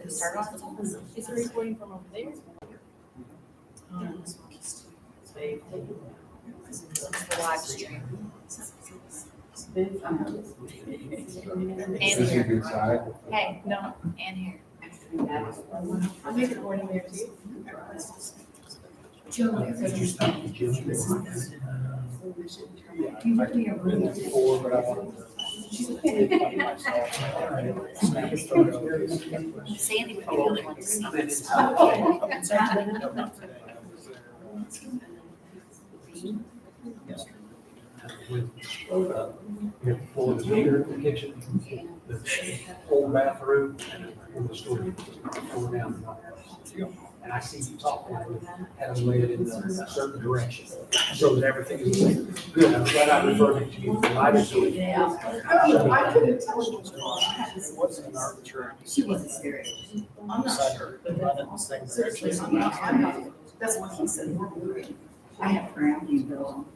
Start off. Is it recording from over there? It's the live stream. And here. Hey, no, and here. I'll make it morning there too. Sandy would be the only one to see this. For the heater, the kitchen, the old bathroom, and the storage, go down. And I see you talking, had them laid in a certain direction, so that everything is good. I'm glad I referred to you. I just. I couldn't tell what was wrong. It wasn't an arbitrary. She wasn't serious. I'm not sure, but seriously, I'm not, that's what he said. I have ground you bill.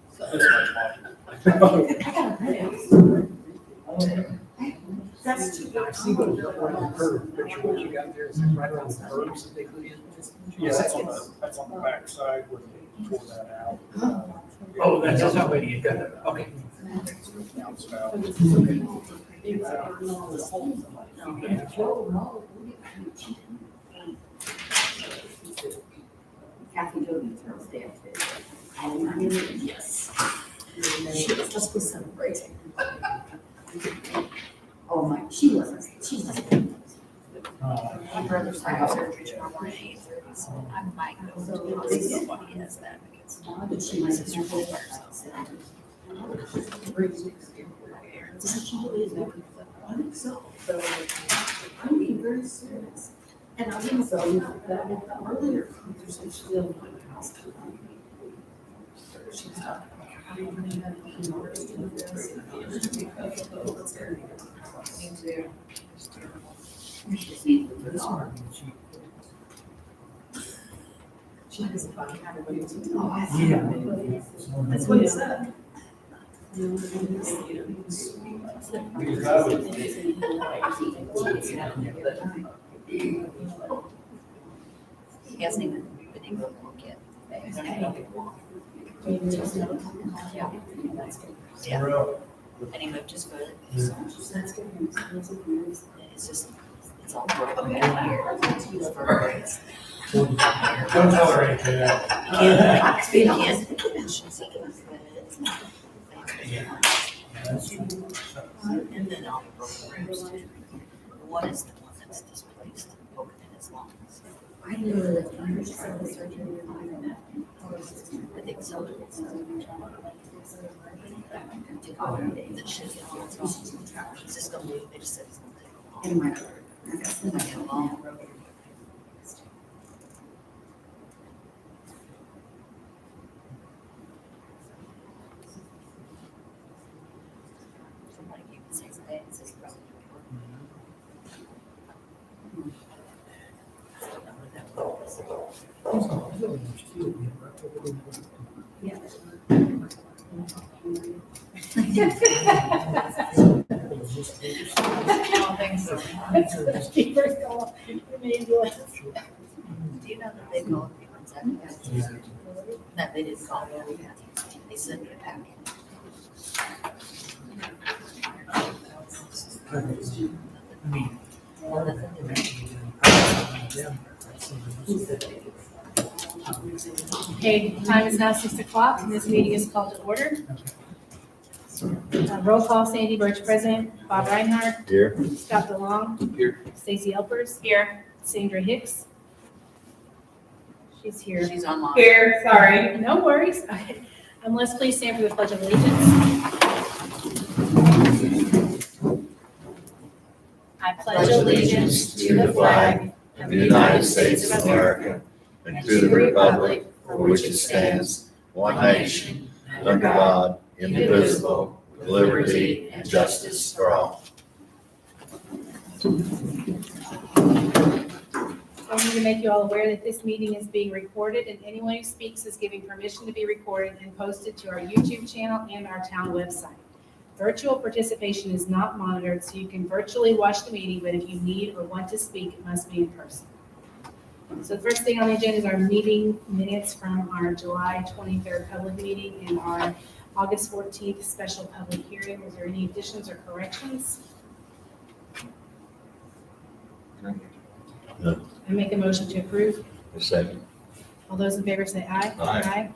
That's too I see those right on the curb, picture what you got there, is right on the curbs that they put in. Yeah, that's on the back side where they tore that out. Oh, that's how way you got that, okay. Kathy Doty Thursday. Yes. She was supposed to be celebrating. Oh my, she wasn't. My brother's having surgery tomorrow morning at 8:30, so I might go to the hospital while he has that because But she my was sister just told there. I think so. So I'm being very serious. And I think so, that earlier conversation still in my house. She's talking about how you can have Me too. We just need to put it on. She doesn't find everybody to Oh, I see. Yeah. That's what it said. He hasn't even been able to look yet. Yeah. And he moved his foot. That's good. It's just, it's all broken down here. His vertebrae. Don't tell her anything. I can't. And then all the broken ribs too. One is the one that's displaced, broken in his lungs. I knew that I heard some of the surgery. I think so. Take all the day, that shit, it's just gonna move, they just said it's gonna take a long. It's gonna be a long road. Somebody even says that, it's just probably. I don't think so. She first called the ambulance. Do you know that they called me on Saturday? That they didn't call me. They sent me a packet. Okay, time is now 6 o'clock, and this meeting is called to order. Roll call, Sandy Birch, present. Bob Reinhardt. Here. Scott DeLong. Here. Stacy Elpers. Here. Sandra Hicks. She's here. She's online. Here, sorry. No worries. Let's please stand for the Pledge of Allegiance. I pledge allegiance to the flag of the United States of America and to the republic for which it stands, one nation, under God, indivisible, with liberty and justice for all. I need to make you all aware that this meeting is being recorded, and anyone who speaks is giving permission to be recorded and posted to our YouTube channel and our town website. Virtual participation is not monitored, so you can virtually watch the meeting, but if you need or want to speak, it must be in person. So the first thing on the agenda is our meeting minutes from our July 23rd public meeting and our August 14th special public hearing. Was there any additions or corrections? No. I make a motion to approve. A second. All those in favor say aye. Aye.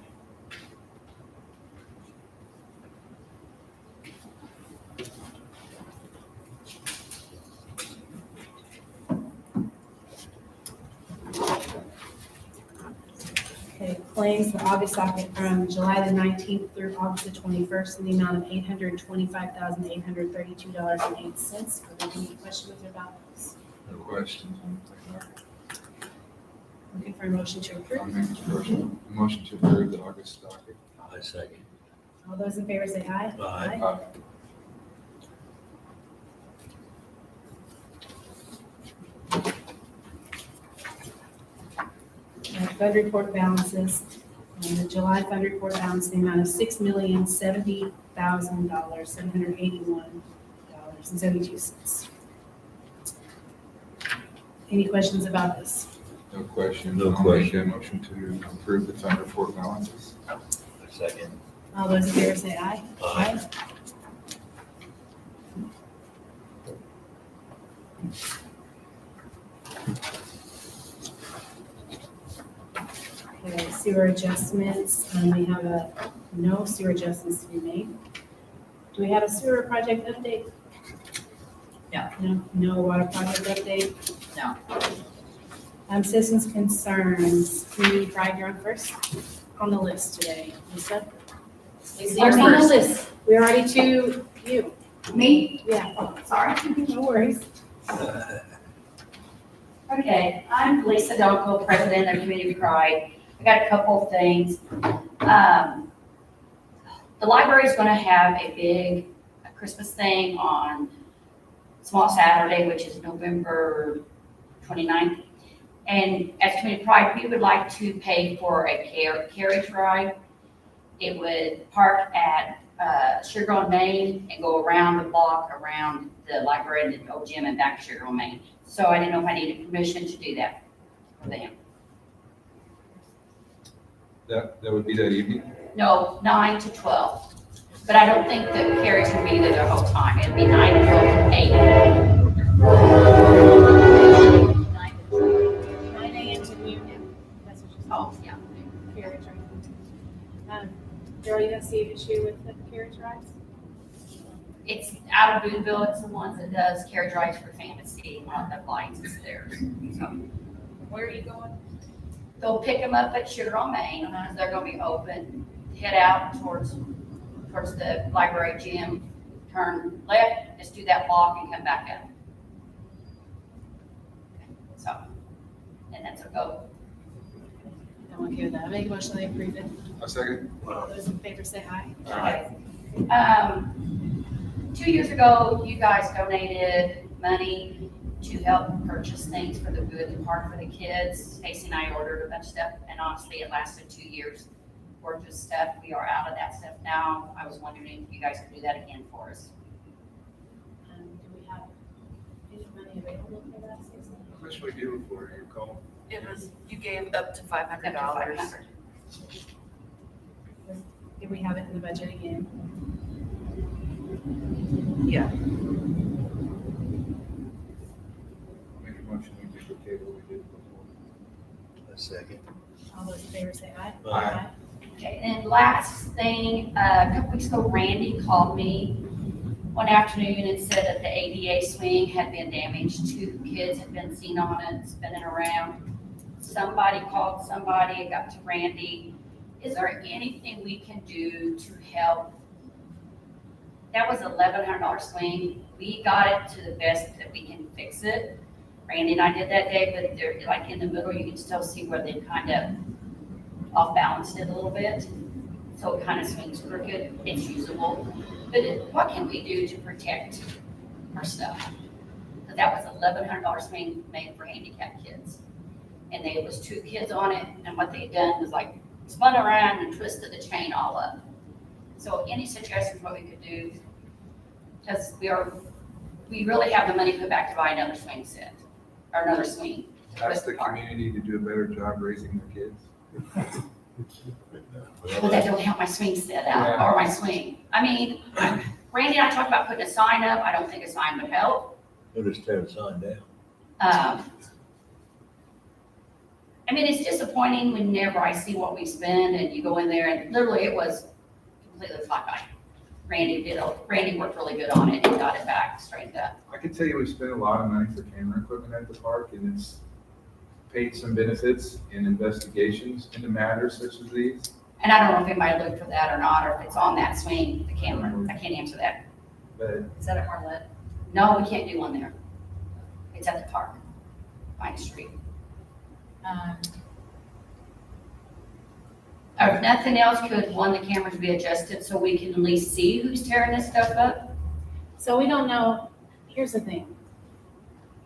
Okay, claims the August docket from July the 19th through August the 21st in the amount of $825,832.08. Are there any questions about this? No questions. Looking for a motion to I'll approve. make the first motion to approve the August docket. I second. All those in favor say aye. Aye. Fund report balances. The July fund report balance in the amount of $6,070,781.72. Any questions about this? No questions. No I'll make question. a motion to approve the fund report balances. A second. All those in favor say aye. Aye. Okay, sewer adjustments, we have no sewer adjustments to be made. Do we have a sewer project update? No. No water project update? No. Citizens' concerns, Community Pride, you're on first on the list today. Lisa? You're on the first. list. We're already to you. Me? Yeah, Sorry. no worries. Okay, I'm Lisa Delco, President of Community Pride. I got a couple of things. The library is going to have a big Christmas thing on Small Saturday, which is November 29th. And as Community Pride, we would like to pay for a carriage ride. It would park at Sugar on Main and go around the block, around the library and the old gym and back to Sugar on Main. So I didn't know if I needed permission to do that for them. That would be that evening. No, 9 to 12. But I don't think the carriage will be there the whole time. It'll be 9 to 12 and 8. 9 to 12. 9 a.m. to noon. That's what you said. Oh, yeah. Carriage ride. Joey, you don't see an issue with the carriage rides? It's out of Boonville. It's the ones that does carriage rides for Fantasy. One of the lights is theirs. So Where are you going? they'll pick them up at Sugar on Main. They're going to be open. Head out towards the library gym. Turn left. Just do that block and come back up. So, and that's a go. I'm okay with that. I make a motion to approve it. A second. All those in favor say aye. Aye. 2 years ago, you guys donated money to help purchase things for the good park for the kids. Stacy and I ordered a bunch of stuff, and honestly, it lasted 2 years worth of stuff. We are out of that stuff now. I was wondering if you guys could do that again for us. Do we have any money available for that, Susan? How much we do for your call? It was, you gave up to Up $500. to 500. Did we have it in the budget again? Yeah. Make a motion we duplicate what we did before. A second. All those in favor say aye. Aye. Okay, and last thing, a couple weeks ago, Randy called me one afternoon and said that the ADA swing had been damaged. 2 kids had been seen on it, spinning around. Somebody called somebody, it got to Randy. Is there anything we can do to help? That was $1,100 swing. We got it to the best that we can fix it. Randy and I did that day, but they're like in the middle, you can still see where they kind of off balanced it a little bit. So it kind of swings crooked. It's usable. But what can we do to protect our stuff? But that was $1,100 swing made for handicapped kids. And there was 2 kids on it, and what they'd done was like spun around and twisted the chain all up. So any suggestions what we could do because we really have the money put back to buy another swing set, or another swing. to put Ask the in park. community to do a better job raising their kids. But that don't help my swing set out, Yeah. or my swing. I mean, Randy and I talked about putting a sign up, I don't think a sign would help. We'll just tear the sign down. I mean, it's disappointing whenever I see what we spend and you go in there and literally it was completely flat eye. Randy worked really good on it and got it back straightened up. I can tell you we spent a lot of money for camera equipment at the park, and it's paid some benefits in investigations into matters such as these. And I don't know if anybody looked for that or not, or if it's on that swing, the camera. I can't answer that. But Is that at Marlette? No, we can't do one there. It's at the park, Pine Street. If nothing else, could one, the cameras be adjusted so we can at least see who's tearing this stuff up? So we don't know, here's the thing.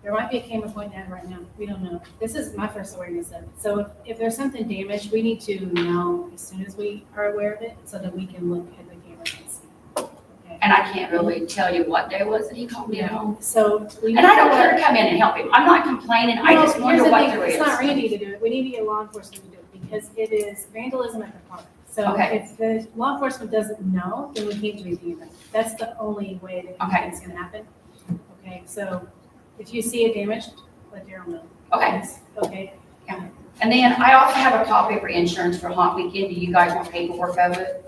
There might be a camera pointing at it right now, we don't know. This is my first awareness of it. So if there's something damaged, we need to know as soon as we are aware of it, so that we can look at the camera and see. Okay? And I can't really tell you what day was it he called me at home. So. we And I need don't to care work- to come in and help him. I'm not complaining, I No, just here's wonder the what thing, there is. It's not Randy to do it, we need to get law enforcement to do it, because it is vandalism at the park. So Okay. if the law enforcement doesn't know, then we can't do anything about it. That's the only way that Okay. it's gonna happen. Okay, so if you see it damaged, let Daryl know. Okay, Okay, and then I also have a copy for insurance for Haunt Weekend. Do you guys want paperwork of it?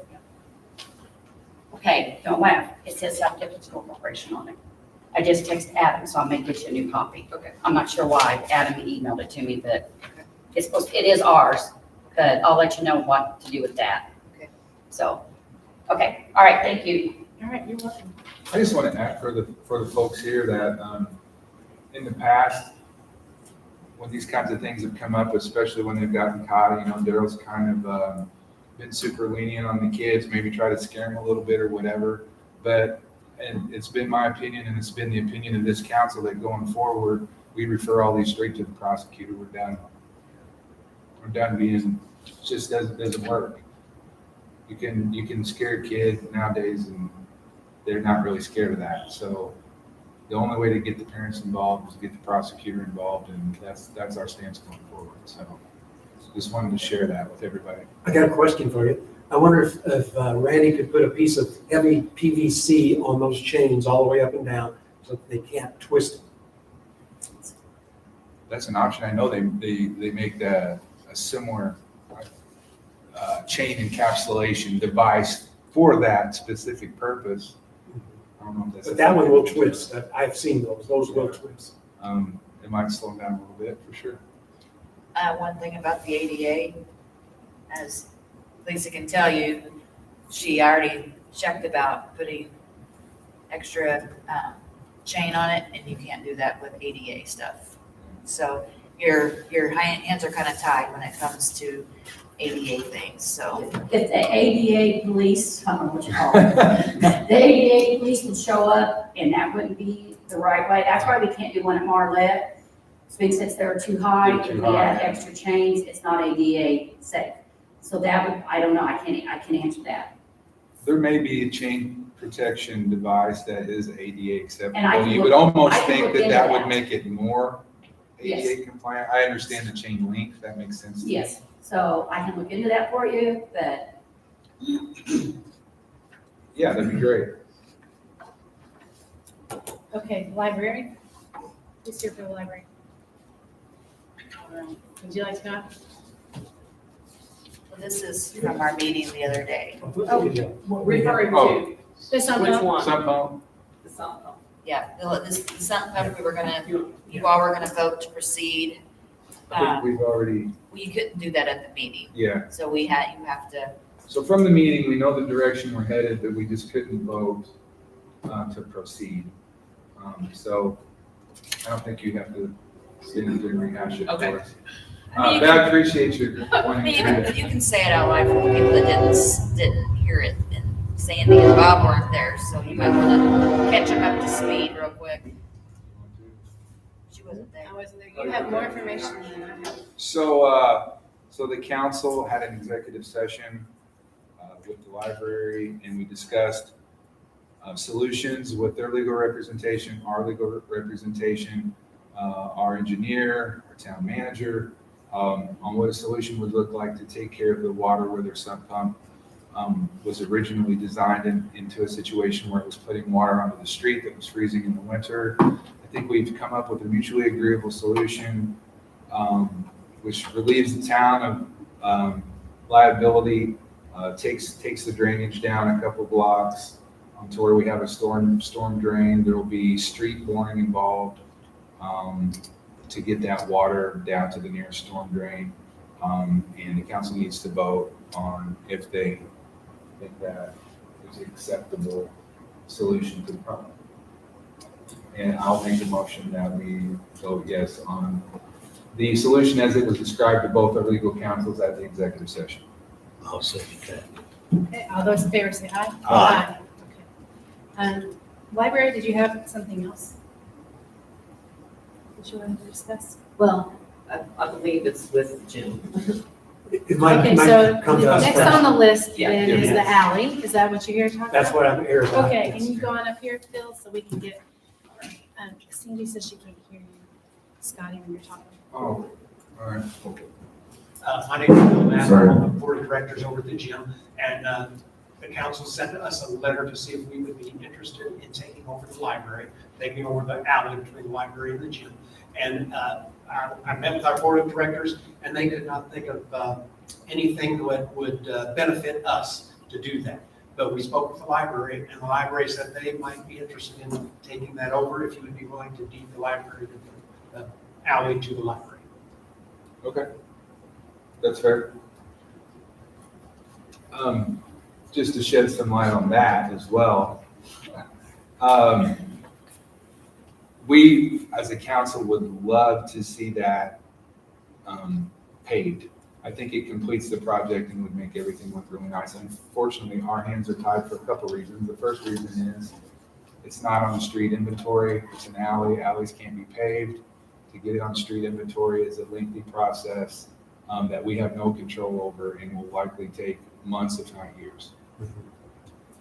Okay, don't laugh. It says South Tipton School Corporation on it. I just texted Adam, so I'm gonna get you a new copy. Okay. I'm not sure why. Adam emailed it to me, but it is ours, but I'll let you know what to do with that. Okay. So, okay, all right, thank you. all right, you're welcome. I just want to add for the folks here that, in the past, when these kinds of things have come up, especially when they've gotten caught, Daryl's kind of, been super lenient on the kids, maybe try to scare them a little bit or whatever. But, and it's been my opinion, and it's been the opinion of this council, that going forward, we refer all these straight to the prosecutor. We're done being, it just doesn't work. You can scare a kid nowadays, and they're not really scared of that. So the only way to get the parents involved is to get the prosecutor involved, and that's our stance going forward. So just wanted to share that with everybody. I got a question for you. I wonder if Randy could put a piece of heavy PVC on those chains all the way up and down so that they can't twist them. That's an option. I know they make a similar chain encapsulation device for that specific purpose. I don't know if that's. But that one will twist. I've seen those. Those will twist. It might slow them down a little bit, for sure. One thing about the ADA, as Lisa can tell you, she already checked about putting extra chain on it, and you can't do that with ADA stuff. So your hands are kind of tied when it comes to ADA things, so. If the ADA police, I don't know what you call it, the ADA police would show up and that wouldn't be the right way. That's why we can't do one at Marlette. Swing sets there are too high, They're too if they add high. extra chains, it's not ADA safe. So that would, I don't know, I can't answer that. There may be a chain protection device that is ADA And I acceptable. can You would look- almost I can think look that into that would that. make it more Yes. ADA compliant. I understand the chain length, that makes sense. to me. Yes, so I can look into that for you, but Yeah, that'd be great. Okay, library? Who's here for the library? All right. Would you like to go? Well, this is from our meeting the other day. Referring Oh. to There's something. which one? Sump pump, The sump pump. Yeah, the sump pump, you all were gonna vote to proceed. I think we've already, Well, you couldn't do that at the meeting, yeah. so you have to, So from the meeting, we know the direction we're headed, but we just couldn't vote to proceed. So I don't think you have to sit in and rehash it Okay. for us. I mean, But I appreciate you I pointing mean, to it. you can say it out loud for the people that didn't hear it, and Sandy and Bob weren't there, so you might wanna catch them up to speed real quick. She wasn't there. I wasn't there. You have more information than I have. So the council had an executive session with the library, and we discussed Solutions with their legal representation, our legal representation, our engineer, our town manager, on what a solution would look like to take care of the water where their sump pump was originally designed into a situation where it was putting water onto the street that was freezing in the winter. I think we've come up with a mutually agreeable solution, which relieves the town of liability, takes the drainage down a couple blocks to where we have a storm drain. There will be street boring involved to get that water down to the nearest storm drain. And the council needs to vote on if they think that is an acceptable solution to the problem. And I'll make a motion that we vote yes on the solution as it was described to both our legal counsels at the executive session. I'll second that. Okay, all those in favor say aye. Aye. Okay. Library, did you have something else that you wanted to discuss? Well, I believe it's with Jim. It might Okay, so come to us next first. on the list Yeah. then is Yeah. the alley. Is that what you're here to talk about? That's what I'm here about. Okay, can you go on up here, Phil, so we can get, Cindy says she can't hear you, Scotty, when you're talking. Oh, all right. My name is Bill Matt, Sorry. I'm on the board of directors over at the gym, and the council sent us a letter to see if we would be interested in taking over the library, taking over the alley between the library and the gym. And I met with our board of directors, and they could not think of anything that would benefit us to do that. But we spoke with the library, and the library said they might be interested in taking that over if you would be willing to deed the library, the alley to the library. Okay, that's fair. Just to shed some light on that as well. We, as a council, would love to see that paved. I think it completes the project and would make everything look really nice. Unfortunately, our hands are tied for a couple reasons. The first reason is it's not on the street inventory. It's an alley. Alleys can't be paved. To get it on street inventory is a lengthy process that we have no control over and will likely take months, if not years.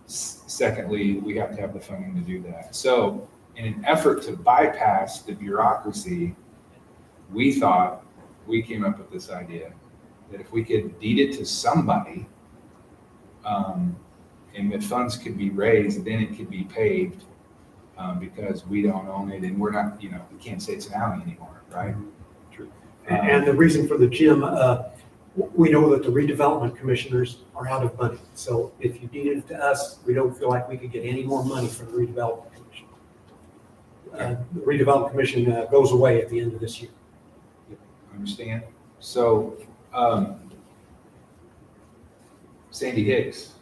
Secondly, we have to have the funding to do that. So in an effort to bypass the bureaucracy, we came up with this idea that if we could deed it to somebody, and the funds could be raised, then it could be paved, because we don't own it and we're not, we can't say it's an alley anymore, right? True. And the reason for the gym, we know that the redevelopment commissioners are out of money. So if you deeded it to us, we don't feel like we could get any more money from the redevelopment commission. The redevelopment commission goes away at the end of this year. Understand? So, Sandy Hicks.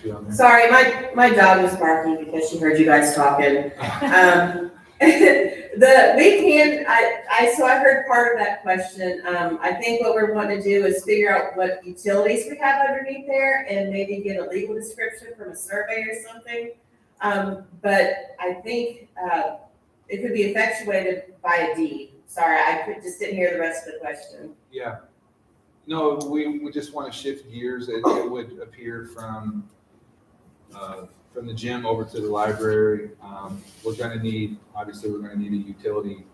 She on there? Sorry, my dog was barking because she heard you guys talking. So I heard part of that question. I think what we're wanting to do is figure out what utilities we have underneath there and maybe get a legal description from a survey or something. But I think, it could be effectuated by a deed. Sorry, just didn't hear the rest of the question. Yeah. No, we just want to shift gears. It would appear from the gym over to the library. We're going to need a utility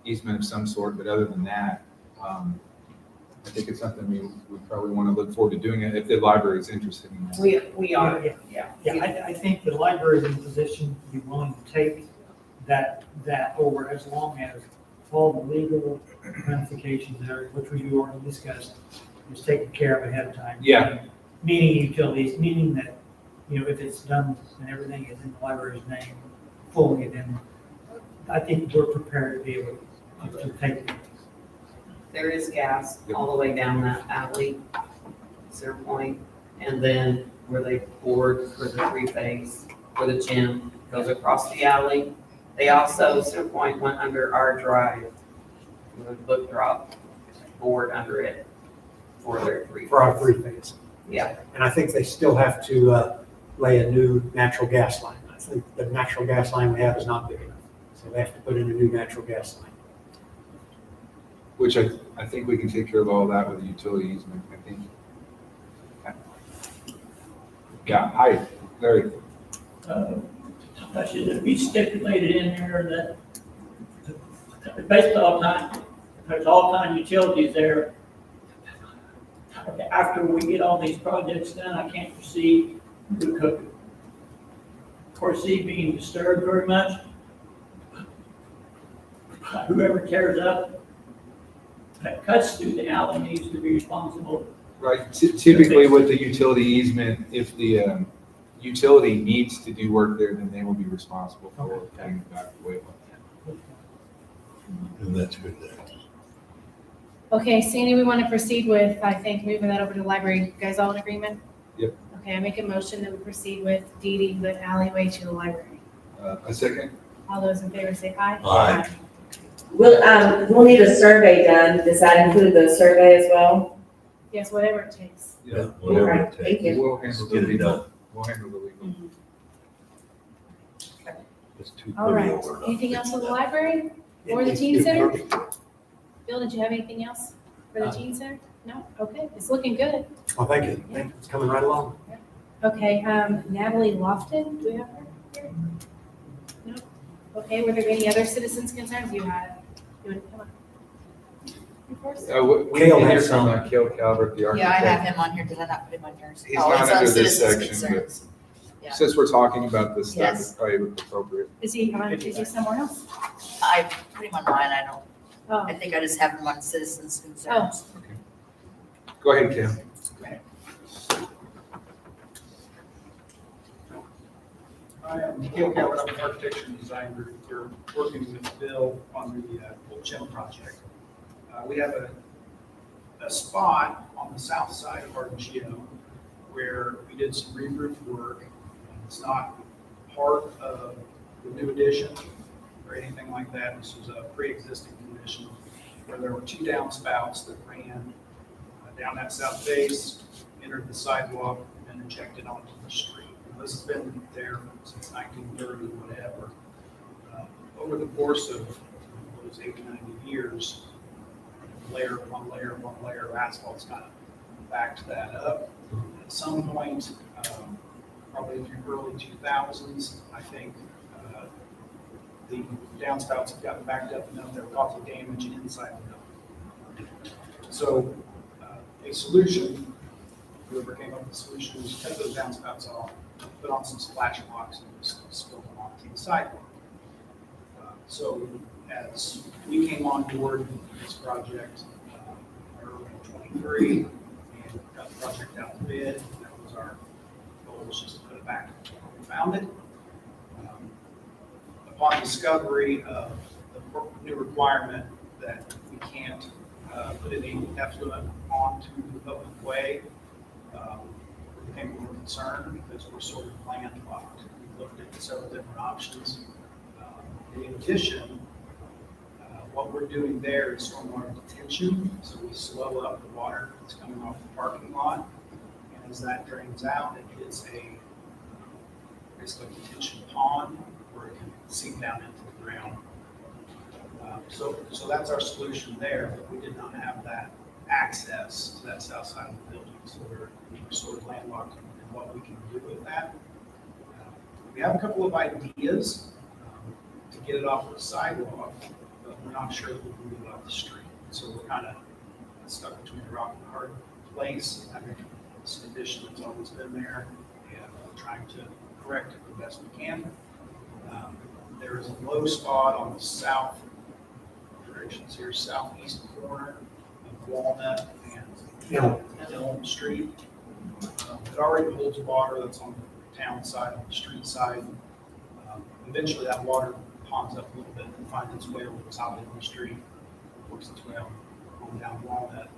easement of some sort, but other than that, I think it's something we probably want to look forward to doing it if the library is interested in that. We are, yeah. Yeah, I think the library is in a position to be willing to take that over as long as all the legal ramifications there, which we already discussed, is taken care of ahead of time. Yeah. Meaning utilities, meaning that, if it's done and everything is in the library's name fully, then I think we're prepared to be able to take it. There is gas all the way down that alley, Center Point, and then where they board for the three-phase for the gym goes across the alley. They also, Center Point went under our drive with a book drop board under it for their three-phase. For our three-phase. Yeah. And I think they still have to lay a new natural gas line. I think the natural gas line we have is not big enough. So they have to put in a new natural gas line. Which I think we can take care of all that with the utility easement. I think Yeah, hi, Larry. Should it be stipulated in there that based on time, there's all kind of utilities there. After we get all these projects done, I can't foresee being disturbed very much. Whoever tears up, that cuts through the alley needs to be responsible. Right, typically with the utility easement, if the utility needs to do work there, then they will be responsible for paying it back the way it went. And that's good there. Okay, Sandy, we want to proceed with, I think, moving that over to the library. You guys all in agreement? Yep. Okay, I make a motion that we proceed with deeding the alleyway to the library. A second? All those in favor say aye. Aye. We'll need a survey done. Does that include the survey as well? Yes, whatever it takes. Yeah. Whatever Okay, it thank takes. you. We'll handle the Get it legal. done. We'll handle the legal. It's too All pretty right, over. anything else for the library or the teen center? Bill, did you have anything else for the teen center? No? Okay, it's looking good. Oh, thank you. Thank you. It's coming right along. Okay, Natalie Lofton, do we have her here? No? Okay, were there any other citizens' concerns you had? You want to come up? You first? We Cale can hear has from some. Cale Calvert, the Yeah, I have architect. him on here. Did I not put him on yours? He's Oh, not it's on under this citizens' section, but- concerns. Yeah. Since we're talking about this stuff, Yes. it's probably appropriate. Is he somewhere else? I put him on mine. Oh, I think I just have him on citizens' concerns. Go ahead, Cale. I am Cale Calvert, I'm an architecture and design group. We're working with Bill on the Old Gym project. We have a spot on the south side of our gym where we did some re-roof work. It's not part of the new addition or anything like that. This was a pre-existing condition where there were 2 downspouts that ran down that south face, entered the sidewalk, and injected onto the street. And this has been there since 1930, whatever. Over the course of those 80, 90 years, layer upon layer upon layer of asphalt's kind of backed that up. At some point, probably in the early 2000s, I think the downspouts have gotten backed up enough that were causing damage inside the building. So a solution, whoever came up with the solution, was take those downspouts off, put on some splash blocks, and just spill them onto the sidewalk. So as we came on board with this project early in '23 and got the project out to bid, that was our goal, was just to put it back where we found it. Upon discovery of the new requirement that we can't put any effluent onto the public way, we became more concerned because we're sort of landlocked. We looked at several different options. In addition, what we're doing there is stormwater detention, so we slow up the water that's coming off the parking lot, and as that drains out, it hits basically a detention pond where it can sink down into the ground. So that's our solution there, but we did not have that access to that south side of the building, so we're sort of landlocked in what we can do with that. We have a couple of ideas to get it off the sidewalk, but we're not sure that we can get it off the street. So we're kind of stuck between a rock and a hard place. I think it's a condition that's always been there, and we're trying to correct it the best we can. There is a low spot on the south directions here, southeast corner of Walnut and Elm Street. It already holds water that's on the town side, on the street side. Eventually that water ponds up a little bit and finds its way over the top of the street, works its way on down Walnut.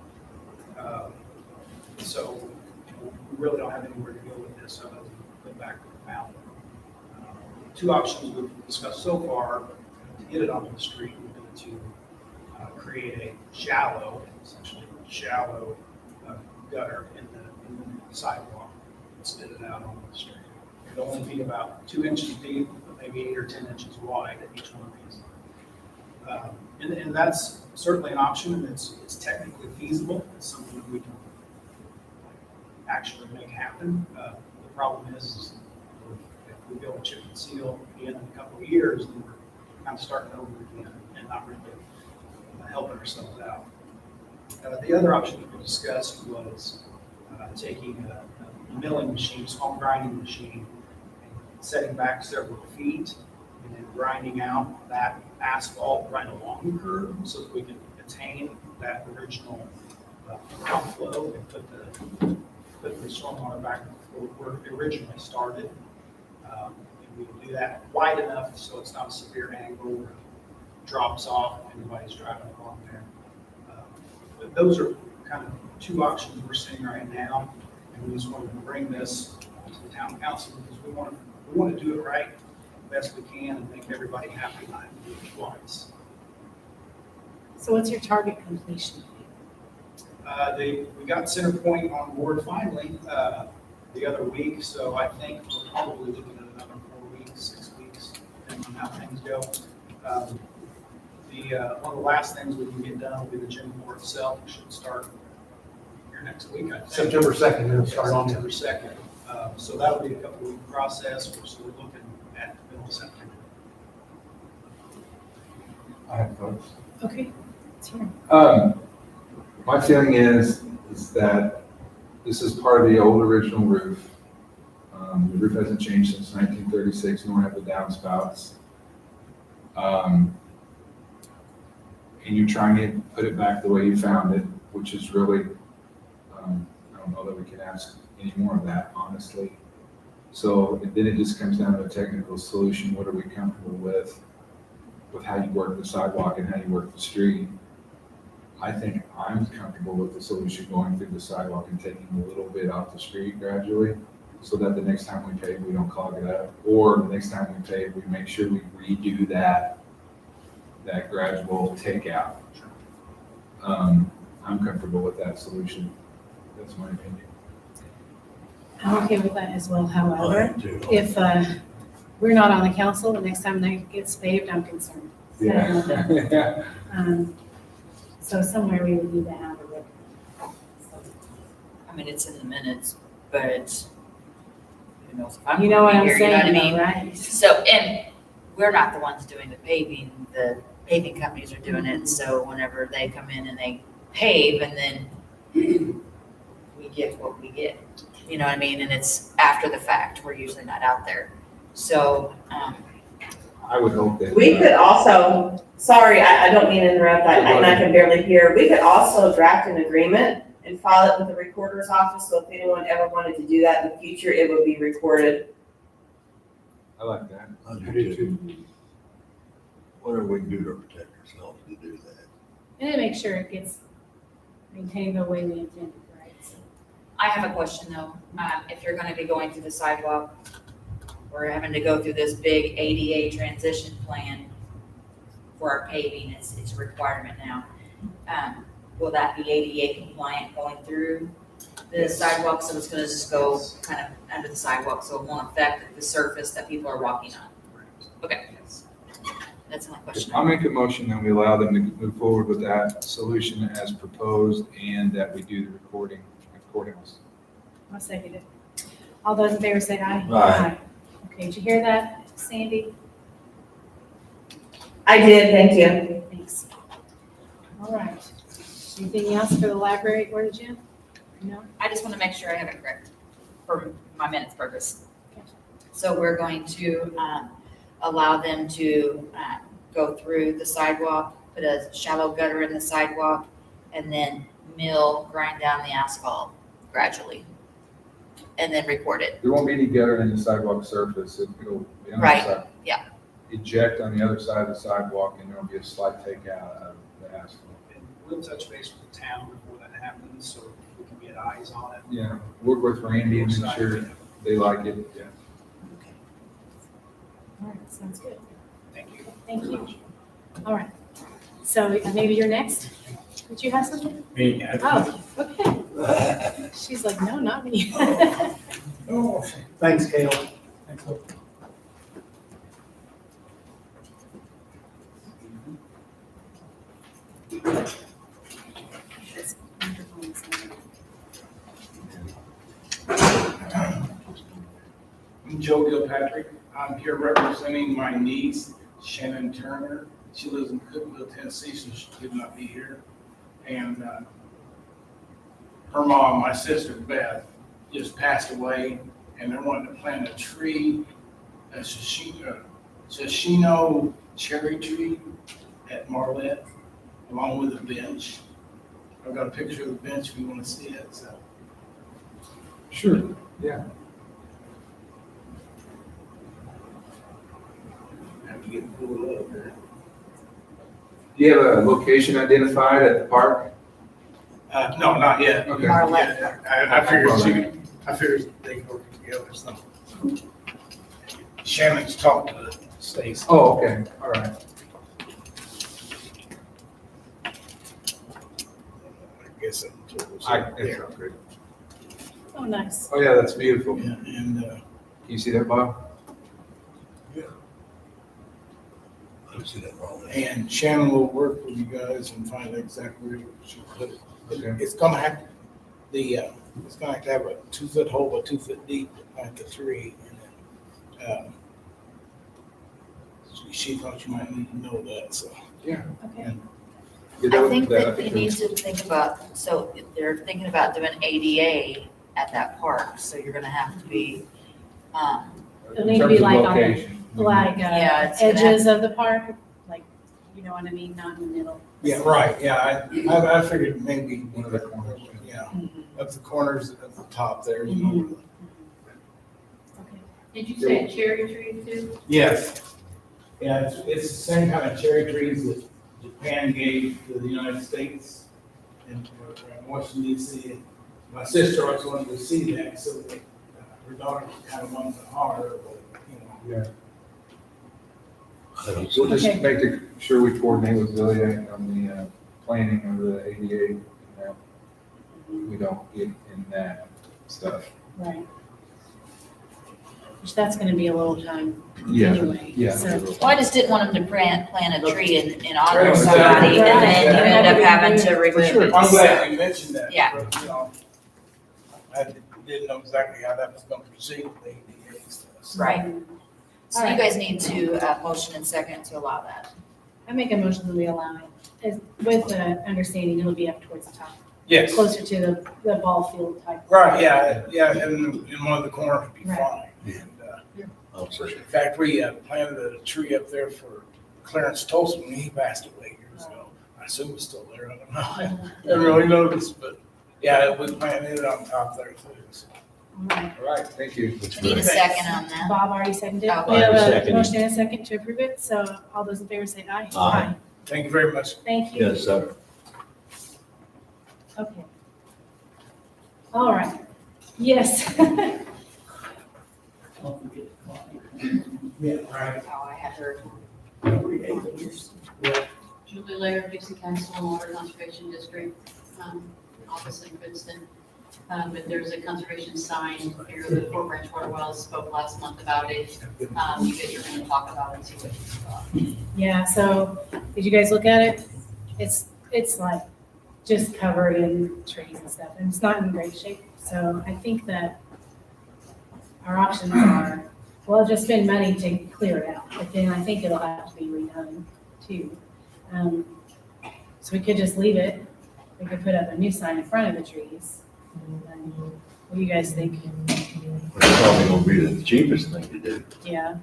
So we really don't have anywhere to go with this other than put back where we found it. 2 options we've discussed so far to get it onto the street would be to create a essentially shallow gutter in the sidewalk and spit it out onto the street. It would only be about 2 inches deep, but maybe 8 or 10 inches wide at each one of these. And that's certainly an option. It's technically feasible. It's something that we can actually make happen. The problem is if we build a chip and seal again in a couple of years, then we're kind of starting over again and not really helping ourselves out. The other option that we discussed was taking a milling machine, small grinding machine, and setting back several feet and then grinding out that asphalt right along the curb so that we can attain that original outflow and put the stormwater back where it originally started. And we can do that wide enough so it's not a severe angle where it drops off if anybody's driving along there. But those are kind of two options we're seeing right now, and we just wanted to bring this to the town council because we want to do it right the best we can and make everybody happy, not do it twice. So what's your target completion? We got Center Point on board finally the other week, so I think we're probably looking at another 4 weeks, 6 weeks, depending on how things go. One of the last things we can get done will be the gym floor itself. It should start here next week, I think. September 2nd, it'll start on September 2nd. So that'll be a couple week process, which we're looking at the middle of September. I have thoughts. Okay, it's here. My feeling is that this is part of the old original roof. The roof hasn't changed since 1936, nor have the downspouts. And you're trying to put it back the way you found it, which is really, I don't know that we can ask any more of that, honestly. So then it just comes down to a technical solution. What are we comfortable with how you work the sidewalk and how you work the street? I think I'm comfortable with the solution going through the sidewalk and taking a little bit off the street gradually, so that the next time we pave, we don't clog it up. Or the next time we pave, we make sure we redo that gradual takeout. I'm comfortable with that solution. That's my opinion. I'm okay with that as well. However, if we're not on the council, the next time that gets paved, I'm concerned. Yeah. So somewhere we would need to have a ribbon. I mean, it's in the minutes, but who knows if I'm You know what gonna I'm be here, you know what I saying, mean? though, right? So, and we're not the ones doing the paving, the paving companies are doing it, so whenever they come in and they pave, and then we get what we get, you know what I mean, and it's after the fact, we're usually not out there, so, I would hope that. We could also, sorry, I don't mean to interrupt, and I can barely hear. We could also draft an agreement and file it with the recorder's office, so if anyone ever wanted to do that in the future, it would be recorded. I like that. I do too. Whatever we can do to protect ourselves to do that. And to make sure it gets maintained the way we intended, right? So I have a question though, if you're gonna be going through the sidewalk, we're having to go through this big ADA transition plan for our paving, it's a requirement now. Will that be ADA compliant going through the sidewalk, so it's gonna just go kind of under the sidewalk, so it won't affect the surface that people are walking on? Okay. That's my question. I'll make a motion that we allow them to move forward with that solution as proposed, and that we do the recording at courthouse. I'll second it. All those in favor say aye. Aye. Okay, did you hear that, Sandy? I did, thank you. Thanks. All right. Anything else for the library or the gym? No? I just want to make sure I have it correct for my minutes purpose. So we're going to allow them to go through the sidewalk, put a shallow gutter in the sidewalk, and then grind down the asphalt gradually, and then record it. There won't be any gutter in the sidewalk surface, it'll be on the Right, side. yeah. Eject on the other side of the sidewalk, and there'll be a slight takeout of the asphalt. And we'll touch base with the town before that happens, so we can get eyes on it. Yeah, work with Randy and make sure they like it. Yeah. All right, sounds good. Thank you. Thank you. All right. So maybe you're next? Did you have something? Me, Oh, okay. She's like, no, not me. Thanks, Gail. Thanks. I'm Joe Gilpatrick. I'm here representing my niece, Shannon Turner. She lives in Cookville, Tennessee, so she could not be here. And her mom, my sister Beth, just passed away, and they're wanting to plant a tree, a Shishino cherry tree at Marlette, along with a bench. I've got a picture of the bench if you want to see it, so. Sure, yeah. Have to get pulled up there. Do you have a location identified at the park? No, not yet. Okay. Marlette. Yeah, I figured they could work together, so. Shannon's talked to Stacy. Oh, okay, all right. I guess It's there. all good. Oh, nice. Oh, yeah, that's beautiful. Yeah, Can and, you see that, Bob? and Shannon will work with you guys and find out exactly where she put it. Okay. It's gonna have, it's gonna have to have a 2-foot hole, but 2 foot deep to plant the tree. And then, she thought you might need to know that, so. Yeah. Okay. I think that you need to think about, so they're thinking about doing ADA at that park, so you're gonna have to be, It'll need to be like on the- Location. Like Yeah, it's gonna edges of the park, like, you know what I mean, not in the middle. Yeah, right, yeah, I figured maybe. One of the corners. Yeah, Mhm. at the corners at the top there, you know. Okay. Did you say a cherry tree too? Yes. Yeah, it's the same kind of cherry trees that Japan gave to the United States and Washington DC. My sister always wanted to see that, so that, her daughter kind of wanted to honor, but, you know. Yeah. We'll just Okay. make sure we coordinate with Zillian on the planning of the ADA. You know. We don't get in that stuff. Right. Which that's gonna be a little time Yeah, anyway, yeah. so. well, I just didn't want them to plant a tree in honor of Right. somebody, and then you end up having to remove Sure, it. I'm So- glad you mentioned that. Yeah. but, you know, I didn't know exactly how that was gonna proceed with the ADA stuff. so. Right. So you Alright. guys need to, motion and second to allow that. I make a motion that we allow it, with the understanding it'll be up towards the top, Yes, closer to the ball field type. right, yeah, and in one of the corners would be Right. fine. Yeah. And, I'll say. in fact, we planted a tree up there for Clarence Tolson when he passed away years ago. I assume it's still there, I don't know. I haven't really noticed, but yeah, we planted it on top there too. so. Alright. All right, thank you. That's We need a great. second on that. Bob already seconded. Oh, We have a Seconded. motion and a second to approve it, so all those in favor say aye. Aye. Thank you very much. Thank you. Yes, sir. Okay. All right. Yes. Don't forget the coffee. Yeah, right. Oh, I had heard. Julie Lair, Dixie Council and Water Conservation District, office in Princeton. But there's a conservation sign here, the Fort Branch Water Wells spoke last month about it. You guys are gonna talk about it and see what you thought. Yeah, so did you guys look at it? It's like just covered in trees and stuff, and it's not in great shape. So I think that our options are, well, just spend money to clear it out, but then I think it'll have to be redone too. So we could just leave it. We could put up a new sign in front of the trees. What do you guys think? It's probably gonna be the cheapest thing to do. Yeah.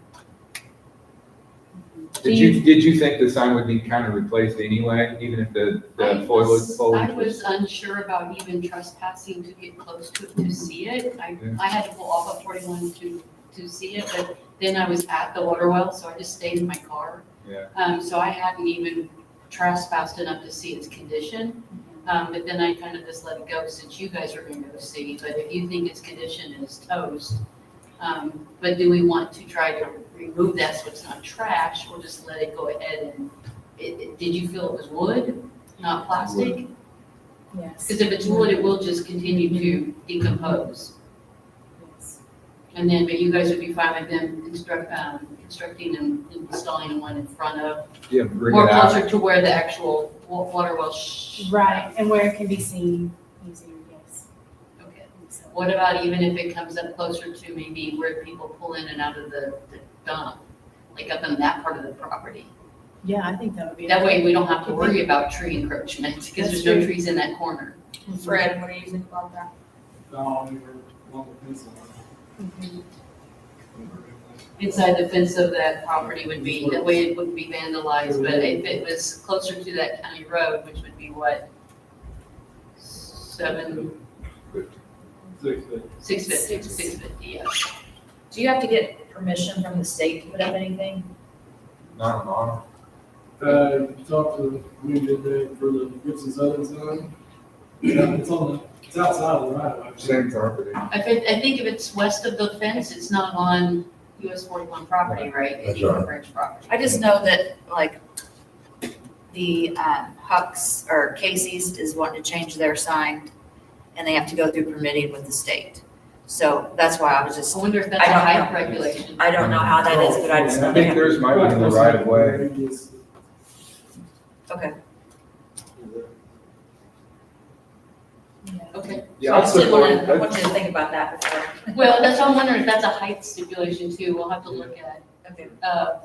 Did you think the sign would be kind of replaced anyway, even if the foliage I was? was unsure about even trespassing to get close to it to see it. I had to pull off of 41 to see it, but then I was at the water well, so I just stayed in my car. Yeah. So I hadn't even trespassed enough to see its condition. But then I kind of just let it go since you guys are going to go see. But if you think its condition is toast, but do we want to try to remove that so it's not trash, or just let it go ahead and, did you feel it was wood, not plastic? Yes. Because if it's wood, it will just continue to decompose. Yes. And then, but you guys would be fine with them constructing and installing one in front of, Yeah, bring more it out. closer to where the actual water well. Right, and where it can be seen easier, yes. Okay. So- What about even if it comes up closer to maybe where people pull in and out of the dump, like up in that part of the property? Yeah, I think that would be. That way we don't have to worry about tree encroachment, because there's no That's true. trees in that corner. Fred, what do you think about that? Inside the fence of that property would be, that way it wouldn't be vandalized, but if it was closer to that county road, which would be what? 650, yeah. Do you have to get permission from the state to put up anything? Not on. Talked to me today for the Gibson Southern sign. Yeah, it's outside of the right of way. Same property. I think if it's west of the fence, it's not on US 41 property, right? It's That's right. on French property. I just know that like the Hucks or Casey's is wanting to change their sign and they have to go through permitting with the state. So that's why I was just, I wonder if that's I a don't height know. regulation. I don't know how that is, but I just know I they think have. theirs might be in the right of way. Okay. Okay. Yeah, So I just didn't wanna- I want you to think about that before. Well, that's what I'm wondering, if that's a height stipulation too. We'll have to look at Okay.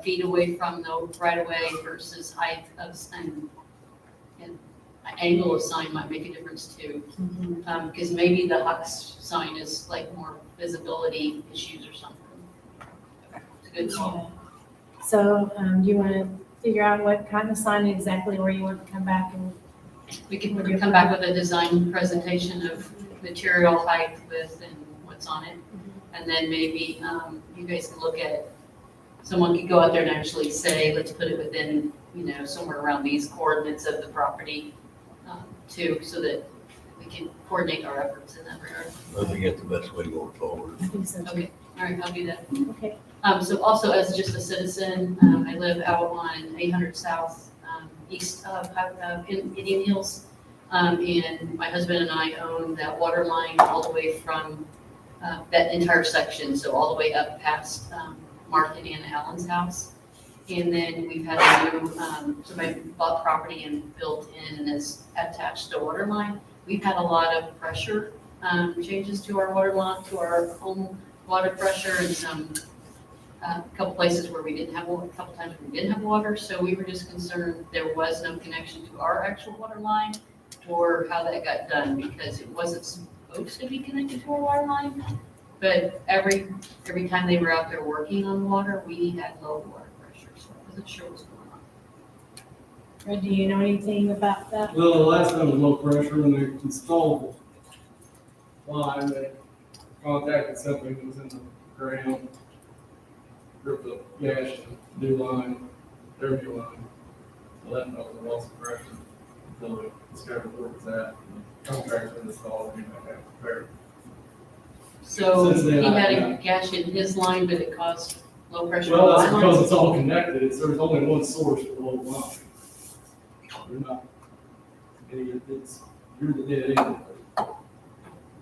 feet away from the right of way versus height of sign. And angle of sign might make a difference too. Because maybe the Hux sign is like more visibility issues or something. It's a good call. So, do you want to figure out what kind of sign exactly where you want to come back and? We can come back with a design presentation of material, height, width, and what's on it. And then maybe you guys can look at, someone could go out there and actually say, let's put it within, somewhere around these coordinates of the property too, so that we can coordinate our efforts in that regard. I think that's the best way going forward. I think so. Okay, all right, I'll do that. Okay. So also as just a citizen, I live out on 800 South, east of Indian Hills. And my husband and I own that water line all the way from that entire section, so all the way up past Mark and Ann Allen's house. And then we've had a new, somebody bought property and built in and is attached to water line. We've had a lot of pressure changes to our water line, to our home water pressure, and some a couple places where we didn't have water, a couple times we didn't have water. So we were just concerned there was no connection to our actual water line or how that got done, because it wasn't supposed to be connected to our water line. But every time they were out there working on water, we had low water pressure, so I wasn't sure what was going on. Fred, do you know anything about that? Well, the last time was low pressure when they installed the line, they contacted something that was in the ground, ripped the gash, new line, their new line. So that was a loss of pressure until they discovered where it was at. The contractor installed it, they had repaired. So Since then, he had I- a gash in his line, but it caused low pressure. Well, on that's our because line. it's all connected, there's only one source for the whole line. They're not, you're the dead end.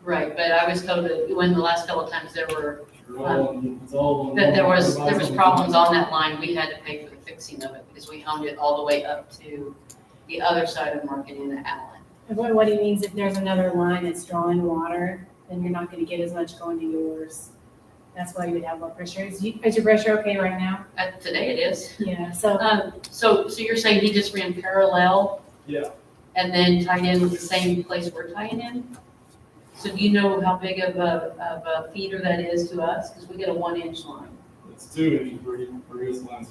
Right, but I was told that when the last couple of times there were, It's all on. that there was problems on that line, we had to pay for the fixing of it because we owned it all the way up to the other side of Market and Allen. And what he means, if there's another line that's drawing water, then you're not gonna get as much going to yours. That's why you would have low pressure. Is your pressure okay right now? Today it is. Yeah, so, So you're saying he just ran parallel? Yeah. And then tied in with the same place we're tying in? So do you know how big of a feeder that is to us? Because we get a 1-inch line. It's 2 inches for his lines.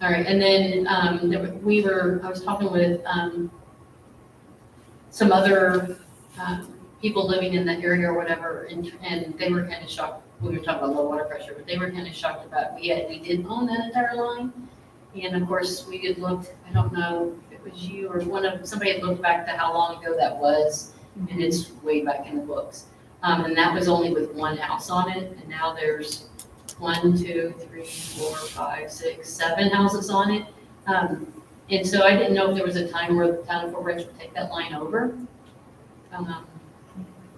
All right, and then I was talking with some other people living in that area or whatever, and they were kind of shocked. We were talking about low water pressure, but they were kind of shocked about, we did own that entire line. And of course, we had looked, I don't know if it was you or somebody had looked back to how long ago that was, and it's way back in the books. And that was only with one house on it, and now there's 1, 2, 3, 4, 5, 6, 7 houses on it. And so I didn't know if there was a time where the town of Fort Branch would take that line over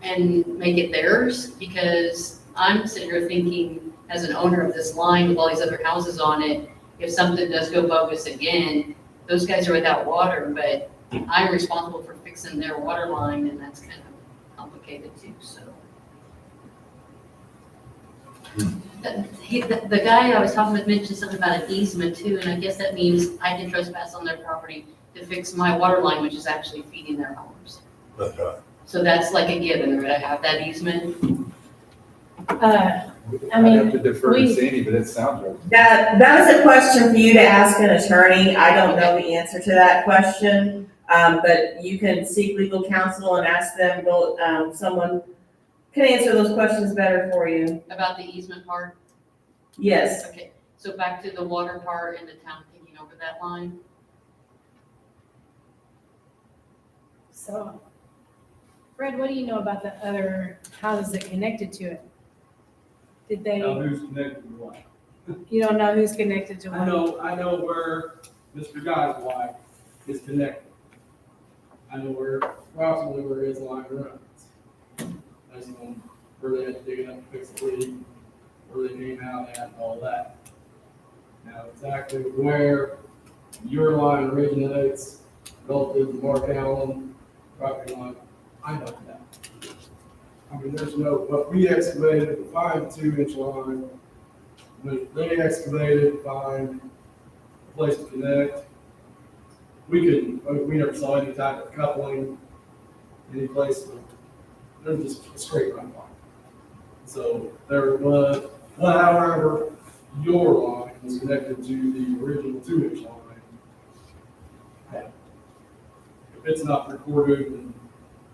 and make it theirs, because I'm sitting here thinking, as an owner of this line with all these other houses on it, if something does go bogus again, those guys are without water, but I'm responsible for fixing their water line, and that's kind of complicated too, so. The guy I was talking with mentioned something about an easement too, and I guess that means I can trespass on their property to fix my water line, which is actually feeding their homes. That's right. So that's like a given, right? I have that easement. I I mean, have to defer to we- Sandy, but it sounds right. That was a question for you to ask an attorney. I don't know the answer to that question. But you can seek legal counsel and ask them, someone can answer those questions better for you. About the easement part? Yes. Okay, so back to the water part and the town taking over that line? So, Fred, what do you know about the other houses that connected to it? Did they, Now, who's connected to what? you don't know who's connected to I what? I know where Mr. Guy's wife is connected. I know approximately where his line runs. I just know where they had to dig it up to fix the leak, where they came out at and all that. Now, exactly where your line originates relative to Mark Allen property line, I don't know. I mean, there's no, but we excavated to find the 2-inch line. They excavated to find a place to connect. We never saw any type of coupling, any place, there's just a straight run line. So there was, however, your line was connected to the original 2-inch line. If it's not recorded and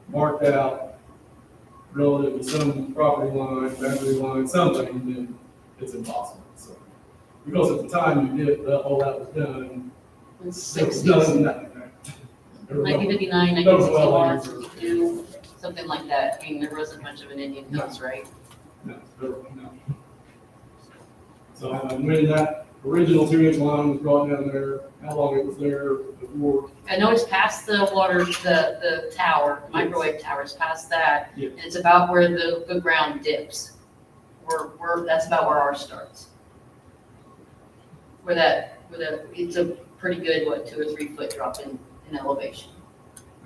marked out relative to some property line, boundary line, something, then it's impossible. So, because at the time you did, all that was done, It's it was 60s, done, nothing. There was no- 1959, no dwelling. 1961, 62, something like that. I mean, there wasn't much of an Indian house, right? No. So when that original 2-inch line was brought down there, how long it was there before? I know it's past the water, the tower, microwave tower, it's past that. Yes. And it's about where the ground dips. That's about where ours starts. It's a pretty good, 2 or 3 foot drop in elevation.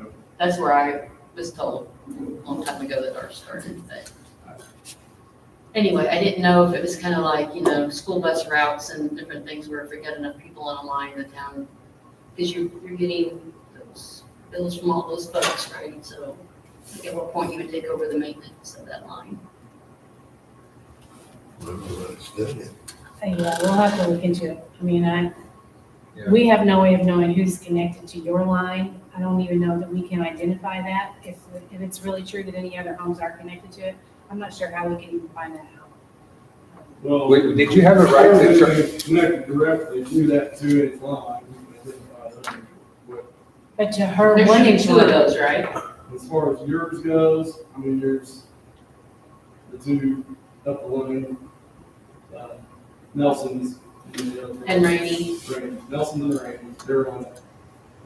Okay. That's where I was told a long time ago that ours started, but. Anyway, I didn't know if it was kind of like, school bus routes and different things where if we got enough people on a line, the town, because you're getting those bills from all those folks, right? So like at what point you would take over the maintenance of that line. Yeah, we'll have to look into it. I mean, Yeah. we have no way of knowing who's connected to your line. I don't even know that we can identify that. If it's really true that any other homes are connected to it, I'm not sure how we can even find that out. Well, Wait, did you have a right to, they connected directly to that 2-inch line. We can identify them. But But to her There's 1-inch 2 of line, those, right? as far as yours goes, I mean, there's the 2 up the line, Nelson's. And Rainey. Right, Nelson and Rainey, they're on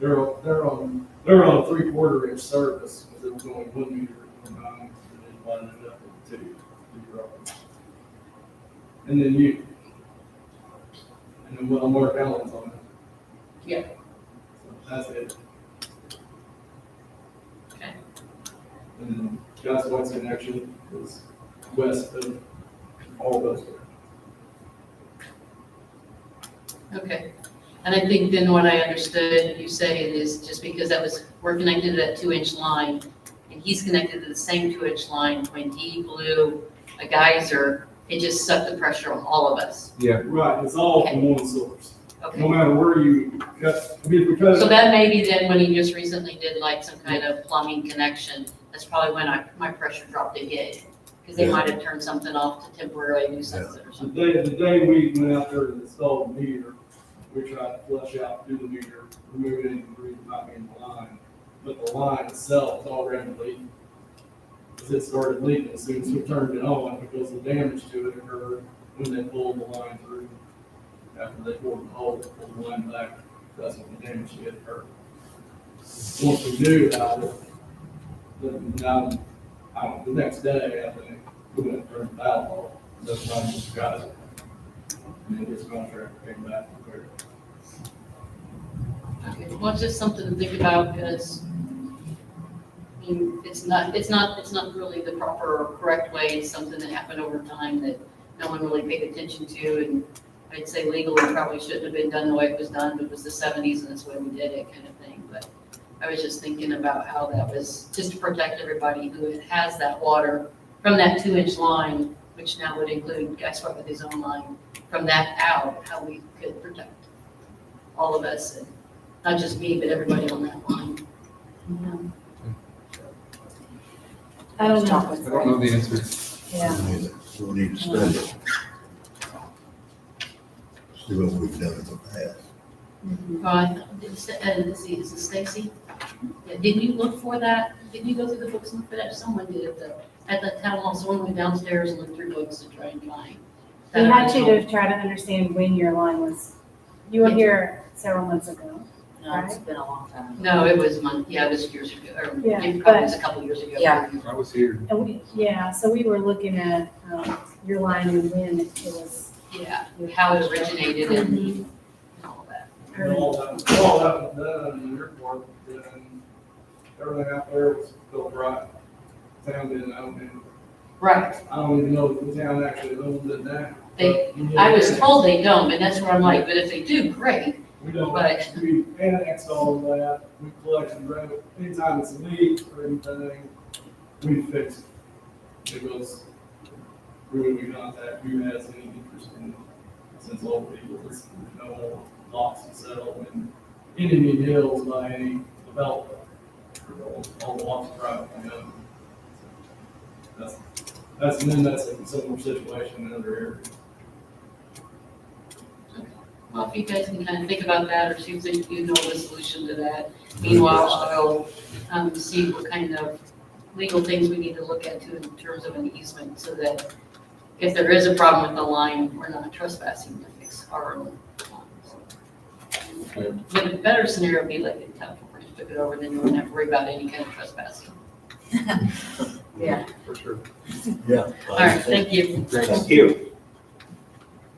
a 3/4 inch service, because it was only 1 meter at one time, and then divided it up into 2 rows. And then you. And then well, Mark Allen's on it. Yeah. So that's it. Okay. And then Josh White's connection is west of all those. Okay. And I think then what I understood you say is just because we're connected to that 2-inch line, and he's connected to the same 2-inch line, when he blew a geyser, it just sucked the pressure on all of us. yeah, Right, it's all from one source. No Okay. matter where you cut, I mean, because. So that may be then when he just recently did like some kind of plumbing connection, that's probably when my pressure dropped again. Because they Yeah. might have turned something off to temporarily do something or The something. day we went out there and installed the meter, we tried to flush out through the meter, remove any debris that might be in the line. But the line itself was already leaking. Because it started leaking as soon as we turned it on, because the damage to it occurred when they pulled the line through. After they pulled the hole, pulled the line back, that's when the damage did occur. Once we knew about it, then now, the next day, I think, we went and turned the valve off. That's when Mr. Geyser. And then his contractor came back and repaired it. Okay, well, it's just something to think about because, I mean, it's not really the proper or correct way. It's something that happened over time that no one really paid attention to. And I'd say legally probably shouldn't have been done the way it was done, but it was the 70s and that's the way we did it kind of thing. But I was just thinking about how that was just to protect everybody who has that water from that 2-inch line, which now would include Guy Swap with his own line, from that out, how we could protect all of us, and not just me, but everybody on that line. I don't know. I don't know the answer. Yeah. We'll need to study it. See what we've done in the past. Well, I thought, let's see, is it Stacy? Yeah, didn't you look for that? Didn't you go through the books and look for that? Someone did at the town hall, someone went downstairs and looked through books to try and find. We had to try to understand when your line was, you were here several months ago. No, it's been a long time. No, it was it was years ago, or Yeah, it probably but- was a couple years ago. Yeah. I was here. And so we were looking at your line and when it was. Yeah, how it originated and all of that. All that was done in the airport, and everything out there was built right. Town didn't own it. Right. I don't even know if the town actually owns it now. I was told they don't, and that's where I'm like, but if they do, great. We don't, But- we annexed all of that, we collected revenue, anytime it's a leak or anything, we fix it. It goes, who we contact, who has any interest in it, since all people, there's no more lots to settle in Indian Hills by any developer. All the lots are privately owned. That's a similar situation in other areas. Well, if you guys can kind of think about that or see if you know the solution to that. Meanwhile, I'll go see what kind of legal things we need to look at too in terms of an easement so that if there is a problem with the line, we're not trespassing to fix our own lines. But the better scenario would be like in California, took it over, then you wouldn't have to worry about any kind of trespassing. Yeah. For sure. Yeah. All right, thank you. Thank you.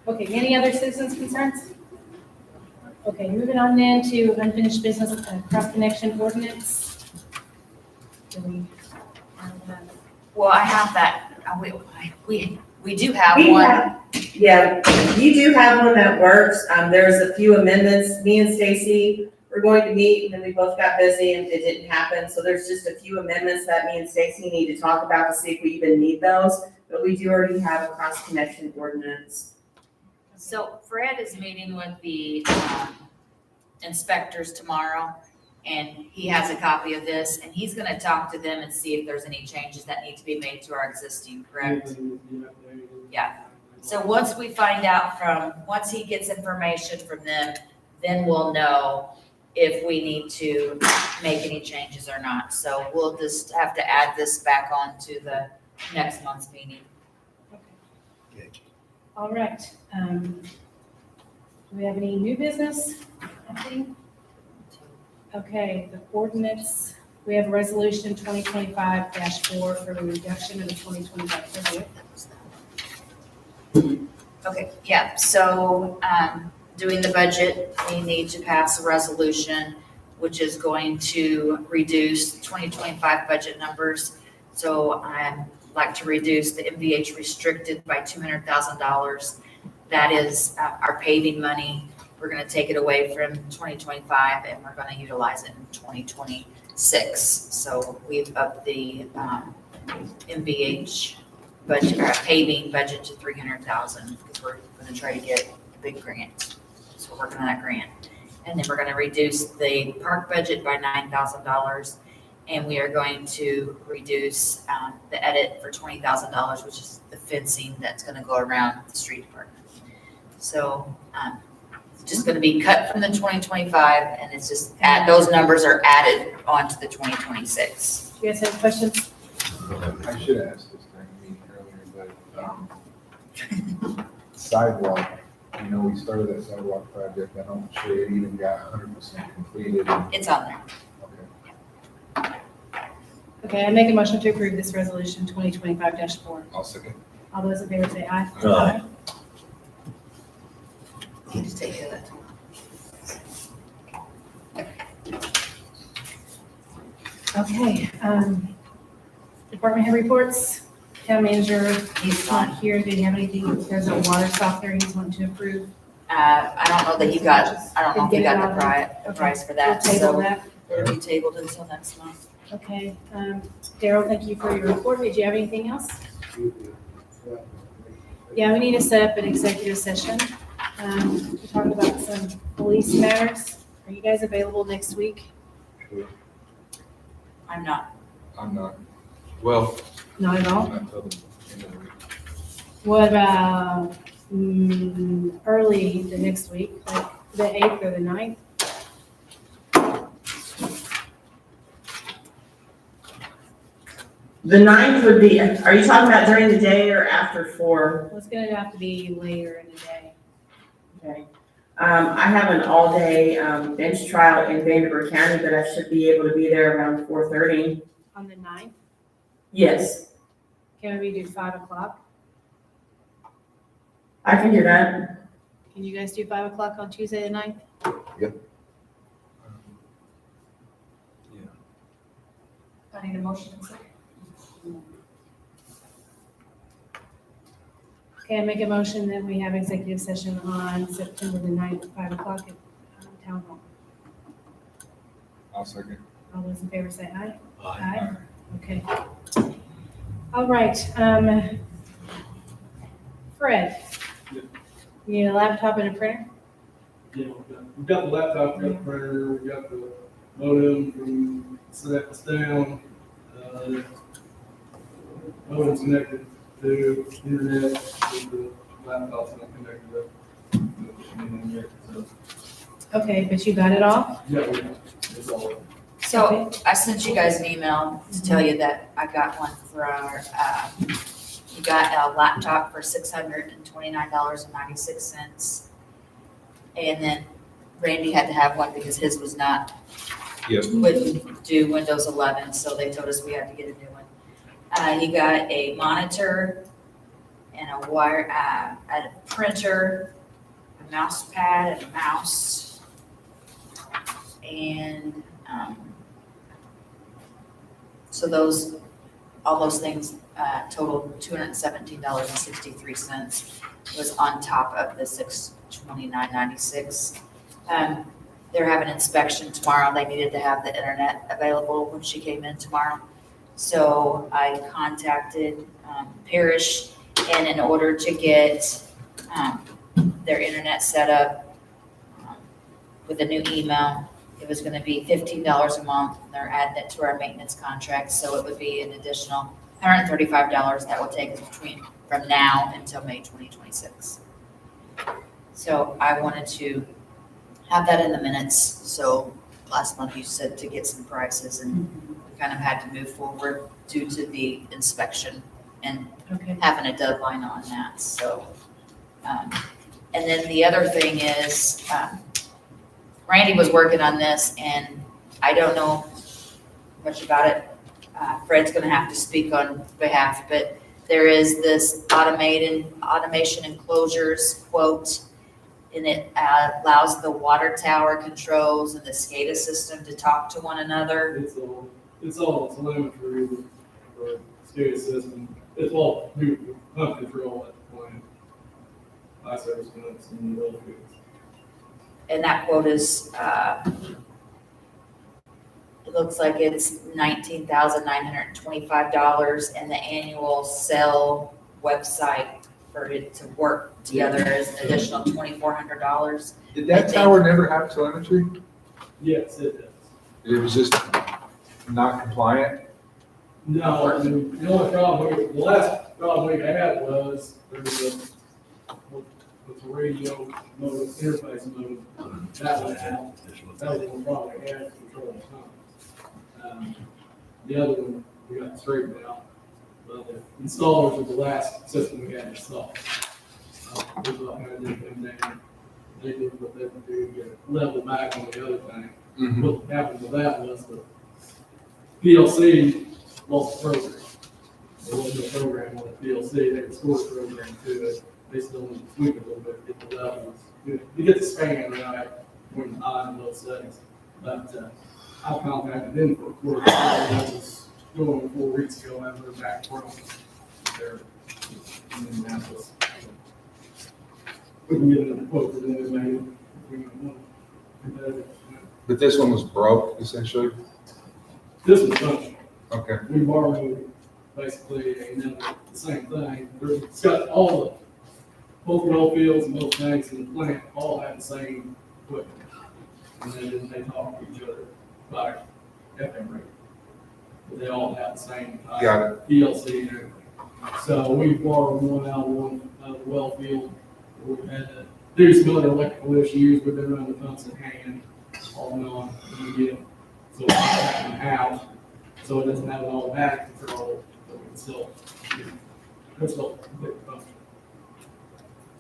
Okay, any other citizens' concerns? Okay, moving on then to unfinished business, cross-connection ordinance. Do we have that? Well, I have that, we do have We one. have, yeah, you do have one that works. There's a few amendments. Me and Stacy were going to meet, and then we both got busy and it didn't happen. So there's just a few amendments that me and Stacy need to talk about to see if we even need those. But we do already have a cross-connection ordinance. So Fred is meeting with the inspectors tomorrow, and he has a copy of this, and he's gonna talk to them and see if there's any changes that need to be made to our existing, correct? Yeah. So once we find out once he gets information from them, then we'll know if we need to make any changes or not. So we'll just have to add this back on to the next month's meeting. All right. Do we have any new business? Nothing? Okay, the ordinance, we have resolution 2025-4 for the reduction of the 2025 budget. Okay, yeah, so, doing the budget, we need to pass a resolution which is going to reduce 2025 budget numbers. So I'd like to reduce the MVH restricted by $200,000. That is our paving money. We're gonna take it away from 2025 and we're gonna utilize it in 2026. So we've upped the MVH budget, our paving budget to $300,000 because we're gonna try to get a big grant. So we're working on that grant. And then we're gonna reduce the park budget by $9,000. And we are going to reduce the edit for $20,000, which is the fencing that's gonna go around the street department. So it's just gonna be cut from the 2025 and it's just, those numbers are added onto the 2026. Do you guys have questions? I should have asked this during the meeting earlier, but sidewalk, we started that sidewalk project. I don't sure it even got 100% completed. It's on there. Okay. Okay, I make a motion to approve this resolution 2025-4. I'll second. All those in favor say aye. Aye. You just take care of that. Okay, department head reports, town manager, He's not not, here, did he have anything, there's a water softener he's wanting to approve? I don't know that he got, I don't know if he got the Okay. price for We'll that, table so that, it'll be tabled until next month. okay, Daryl, thank you for your report, did you have anything else? Yeah, we need to set up an executive session, to talk about some police matters, are you guys available next week? I'm not. I'm not, well, Not at all? not until the end of the week. What about, early the next week, like the 8th or the 9th? The 9th would be, are you talking about during the day or after 4? Well, it's gonna have to be later in the day. Okay. I have an all-day, bench trial in Vanderburgh County, but I should be able to be there around 4:30. On the 9th, Yes, can we do 5 o'clock? I can do that. Can you guys do 5 o'clock on Tuesday the 9th? I need a motion. Okay, I make a motion that we have executive session on September the 9th at 5 o'clock at Town Hall. I'll second. All those in favor say aye. Aye. Okay. All right, Fred. Yeah. You need a laptop and a printer? Yeah, we've got the laptop, we've got the printer, we've got the modem from Snap down. Modem's connected to internet, with the laptop's not connected up. to the internet, so, Okay, but you got it all? yeah, it's all. So I sent you guys an email to tell you that I got one for our, we got a laptop for $629.96. And then Randy had to have one because his was not, Yep. wouldn't do Windows 11, so they told us we had to get a new one. He got a monitor and a wire, a printer, a mouse pad and a mouse. And, so those, all those things, totaled $217.63 was on top of the $629.96. They're having an inspection tomorrow. They needed to have the internet available when she came in tomorrow. So I contacted Parrish, and in order to get their internet set up with a new email, it was gonna be $15 a month. They're adding it to our maintenance contract, so it would be an additional $135 that will take us from now until May 2026. So I wanted to have that in the minutes. So last month you said to get some prices, and we kind of had to move forward due to the inspection and Okay. having a deadline on that, so. And then the other thing is, Randy was working on this, and I don't know much about it. Fred's gonna have to speak on behalf, but there is this automation enclosures quote, and it allows the water tower controls and the SCADA system to talk to one another. It's all telemetry for SCADA system. It's all new pump control at the point. High service pumps and the other things. And that quote is, it looks like it's $19,925, and the annual cell website for it to work together is an additional $2,400. Did that tower never have telemetry? Yes, it does. It was just not compliant? No, I mean, the only problem, the last problem we had was there was a radio modem, interface modem. That was out. That was the problem we had to control the time. The other one, we got straightened out. But the installers were the last system we had installed. We thought had to come down. They did what they could do to get it level back on the other thing. What happened with that was the PLC lost the program. There wasn't a program on the PLC, they could store the program to it. They still need to tweak it a little bit, get the levels, you get the span right between the high and low settings. But I I contacted them for a quarter, that was going 4 weeks ago, and we're back from there. And then that was, we can get another quote for them, maybe, if we want. But this one was broke essentially? This was functional. Okay. We borrowed basically another, the same thing. It's got all the, both oil fields and both tanks in the plant all have the same equipment. And then they talk to each other by FM rate. But they all have the same Got it. PLC and everything. So we borrowed one out of the well field. We had to do some other electrical issues. We've been running the pumps in hand, all and on, and we get, so it's backing out. So it doesn't have an automatic control, but we can still, it's still a big function.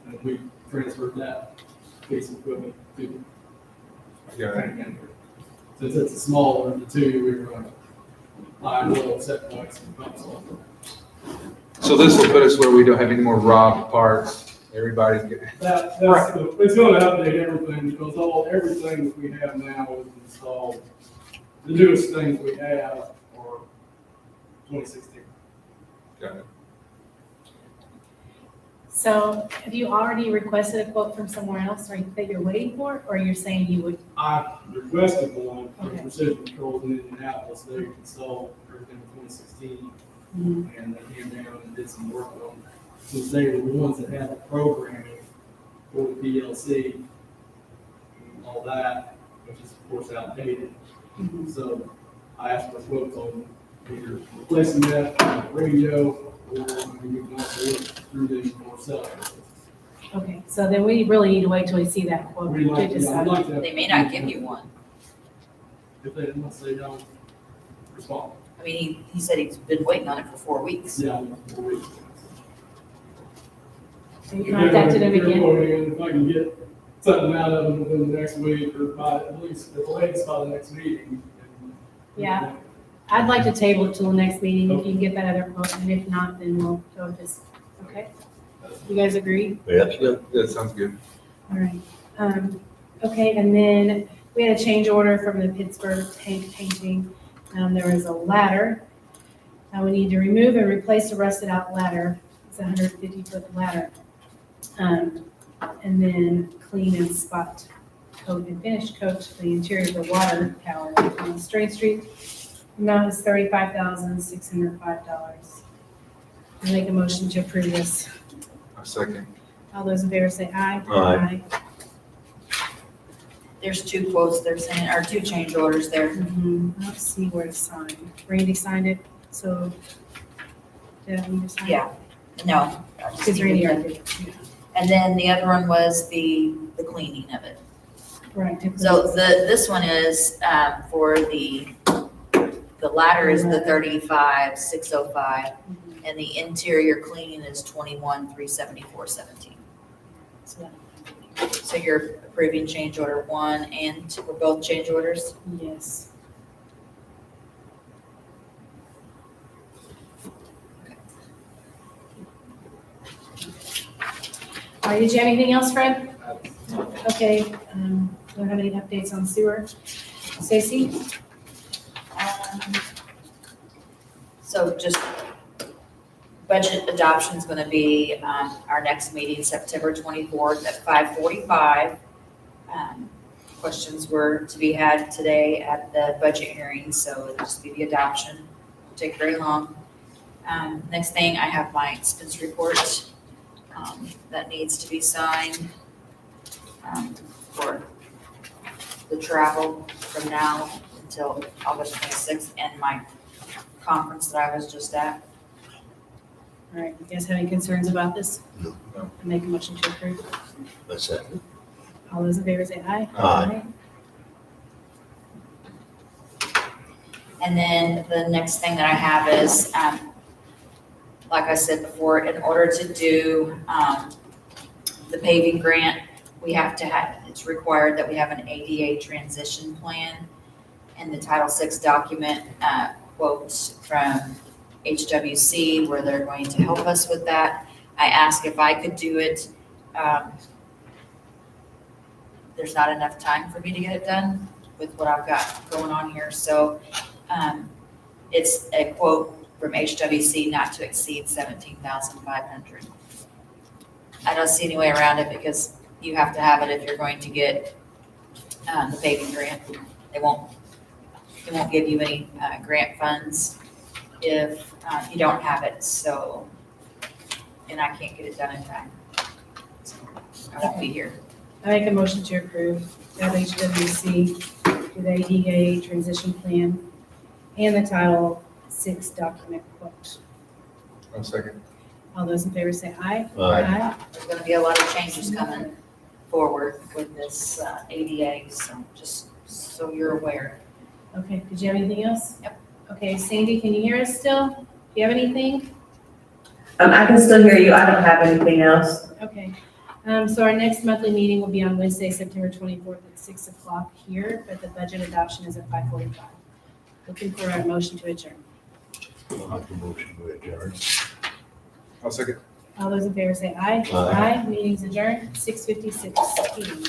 And we transferred that piece of equipment to Yeah. since it's a smaller of the two, we were going to buy little set points and pumps on them. So this will put us where we don't have any more robbed parts. Everybody's getting. It's going to update everything because everything that we have now is installed. The newest things we have are 2016. Got it. So have you already requested a quote from somewhere else or that you're waiting for, or you're saying you would? I requested one from Okay. Precision Controls in Indianapolis. They installed everything in 2016. And they came down and did some work on it. Since they were the ones that had the programming for the PLC and all that, which is of course outdated. So I asked for quotes on either replacing that radio or we can also look through these for selling. Okay, so then we really need to wait till we see that quote We'd like to to- decide. I'd like to- They may not give you one. If they, unless they don't respond. I mean, he said he's been waiting on it for 4 weeks. Yeah. So you contacted him again? If I can get something out of them within the next week or by at least, at the latest by the next meeting. Yeah. I'd like to table it till the next meeting if you can get that other quote, and if not, then we'll go with this. Okay? You guys agree? Yep. That sounds good. All right. Okay, and then we had a change order from the Pittsburgh tank painting. There was a ladder. We need to remove and replace the rusted out ladder. It's a 150-foot ladder. And then clean and spot coat and finish coat the interior of the water tower on Strain Street. Amount is $35,605. I make a motion to approve this. A second. All those in favor say aye. Aye. There's 2 quotes they're saying, or 2 change orders there. Let's see where it's signed. Randy signed it, so. Did I need to sign it? Yeah, no. I just Because need Randy to- already did. And then the other one was the cleaning of it. Right. So this one is, for the ladder is the 35,605, and the interior cleaning is 21,374.17. So you're approving change order 1 and 2, were both change orders? Yes. All right, did you have anything else, Fred? Okay, don't have any updates on sewer. Stacy? So just budget adoption is going to be our next meeting, September 24th at 5:45. Questions were to be had today at the budget hearing, so it'll just be the adoption. Won't take very long. Next thing, I have my expense report that needs to be signed for the travel from now until August 26th and my conference that I was just at. All right, you guys have any concerns about this? No. No. I make a motion to approve. That's it. All those in favor say aye. Aye. And then the next thing that I have is, like I said before, in order to do the paving grant, we have to have, it's required that we have an ADA transition plan. And the Title VI document quotes from HWC where they're going to help us with that. I asked if I could do it. There's not enough time for me to get it done. with what I've got going on here. So, it's a quote from HWC not to exceed 17,500. I don't see any way around it because you have to have it if you're going to get, the paving grant. They won't give you any, grant funds if, you don't have it, so, and I can't get it done in time. So, I won't be here. I make a motion to approve LHWC for the ADA transition plan and the Title VI document quote. One second. All those in favor say aye. Aye. There's gonna be a lot of changes coming forward with this, ADA, so just so you're aware. Okay, did you have anything else? Yep. Okay, Sandy, can you hear us still? Do you have anything? I can still hear you. I don't have anything else. Okay. So our next monthly meeting will be on Wednesday, September 24th at 6 o'clock here, but the budget adoption is at 5:45. Looking for a motion to adjourn. I'll make a motion to adjourn. One second. All those in favor say aye. Aye. Meeting's adjourned, 6:56 p.m.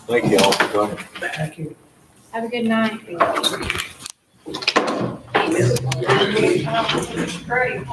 Thank you all for coming. Thank you. Have a good night. Great.